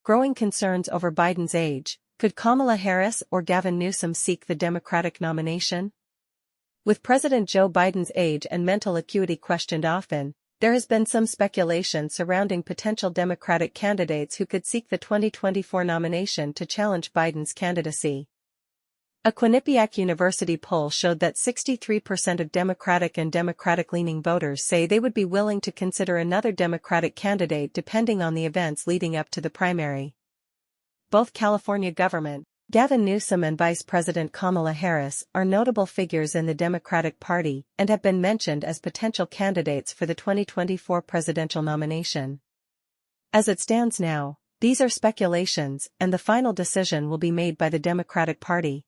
growing concerns over Biden's age. Could Kamala Harris or Gavin Newsom seek the Democratic nomination? With President Joe Biden's age and mental acuity questioned often, there has been some speculation surrounding potential Democratic candidates who could seek the 2024 nomination to challenge Biden's candidacy. A Quinnipiac University poll showed that 63% of Democratic and Democratic-leaning voters say they would be willing to consider another Democratic candidate depending on the events leading up to the primary. Both California Governor Gavin Newsom and Vice President Kamala Harris are notable figures in the Democratic Party and have been mentioned as potential candidates for the 2024 presidential nomination. As it stands now, these are speculations, and the final decision will be made by the Democratic Party.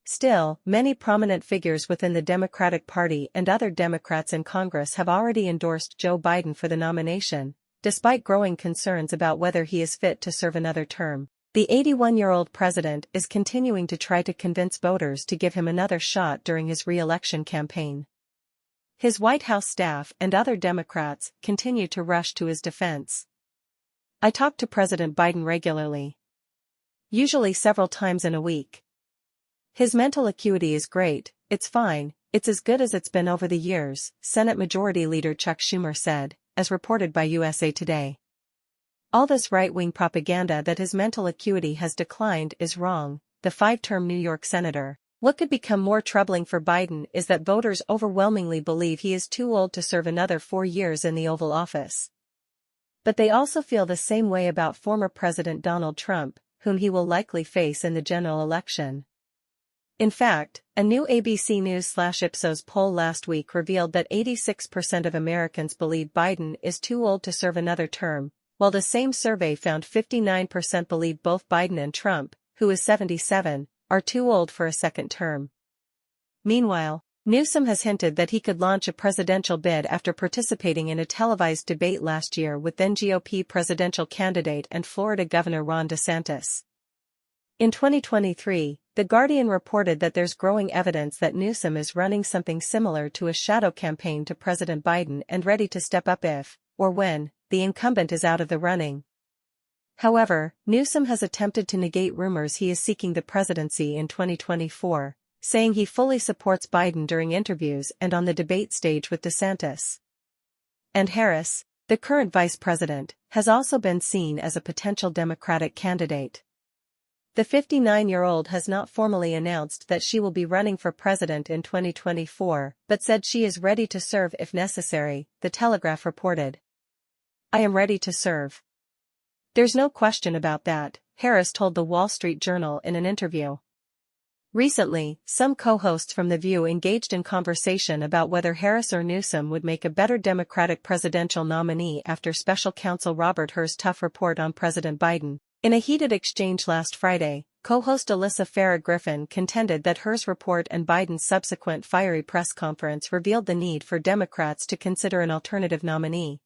Still, many prominent figures within the Democratic Party and other Democrats in Congress have already endorsed Joe Biden for the nomination, despite growing concerns about whether he is fit to serve another term. The 81-year-old president is continuing to try to convince voters to give him another shot during his re-election campaign. His White House staff and other Democrats continue to rush to his defense. "I talk to President Biden regularly. Usually several times in a week. His mental acuity is great, it's fine, it's as good as it's been over the years," Senate Majority Leader Chuck Schumer said, as reported by USA Today. "All this right-wing propaganda that his mental acuity has declined is wrong," the five-term New York senator. What could become more troubling for Biden is that voters overwhelmingly believe he is too old to serve another 4 years in the Oval Office. But they also feel the same way about former President Donald Trump, whom he will likely face in the general election. In fact, a new ABC News/Ipsos poll last week revealed that 86% of Americans believe Biden is too old to serve another term, while the same survey found 59% believe both Biden and Trump, who is 77, are too old for a second term. Meanwhile, Newsom has hinted that he could launch a presidential bid after participating in a televised debate last year with then GOP presidential candidate and Florida Governor Ron DeSantis. In 2023, The Guardian reported that there's growing evidence that Newsom is running something similar to a shadow campaign to President Biden and ready to step up if, or when, the incumbent is out of the running. However, Newsom has attempted to negate rumors he is seeking the presidency in 2024, saying he fully supports Biden during interviews and on the debate stage with DeSantis. And Harris, the current vice president, has also been seen as a potential Democratic candidate. The 59-year-old has not formally announced that she will be running for president in 2024, but said she is ready to serve if necessary, The Telegraph reported. "I am ready to serve. There's no question about that," Harris told the Wall Street Journal in an interview. Recently, some co-hosts from The View engaged in conversation about whether Harris or Newsom would make a better Democratic presidential nominee after special counsel Robert Hur's tough report on President Biden. In a heated exchange last Friday, co-host Alyssa Farah Griffin contended that Hur's report and Biden's subsequent fiery press conference revealed the need for Democrats to consider an alternative nominee.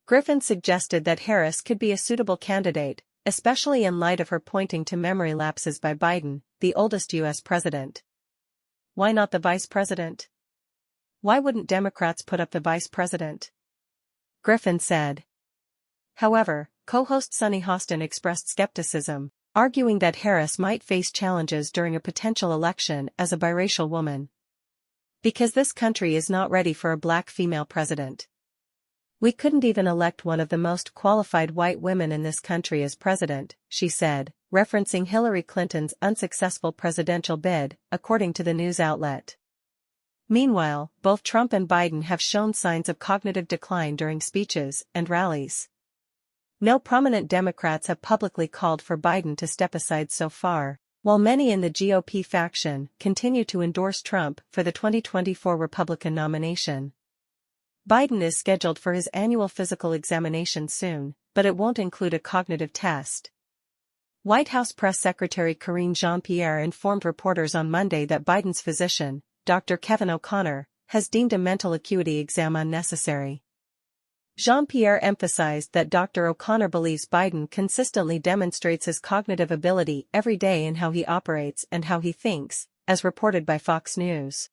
Griffin suggested that Harris could be a suitable candidate, especially in light of her pointing to memory lapses by Biden, the oldest U.S. president. "Why not the vice president? Why wouldn't Democrats put up the vice president?" Griffin said. However, co-host Sunny Hostin expressed skepticism, arguing that Harris might face challenges during a potential election as a biracial woman. "Because this country is not ready for a black female president. We couldn't even elect one of the most qualified white women in this country as president," she said, referencing Hillary Clinton's unsuccessful presidential bid, according to the news outlet. Meanwhile, both Trump and Biden have shown signs of cognitive decline during speeches and rallies. No prominent Democrats have publicly called for Biden to step aside so far, while many in the GOP faction continue to endorse Trump for the 2024 Republican nomination. Biden is scheduled for his annual physical examination soon, but it won't include a cognitive test. White House Press Secretary Karine Jean-Pierre informed reporters on Monday that Biden's physician, Dr. Kevin O'Connor, has deemed a mental acuity exam unnecessary. Jean-Pierre emphasized that Dr. O'Connor believes Biden consistently demonstrates his cognitive ability every day in how he operates and how he thinks, as reported by Fox News.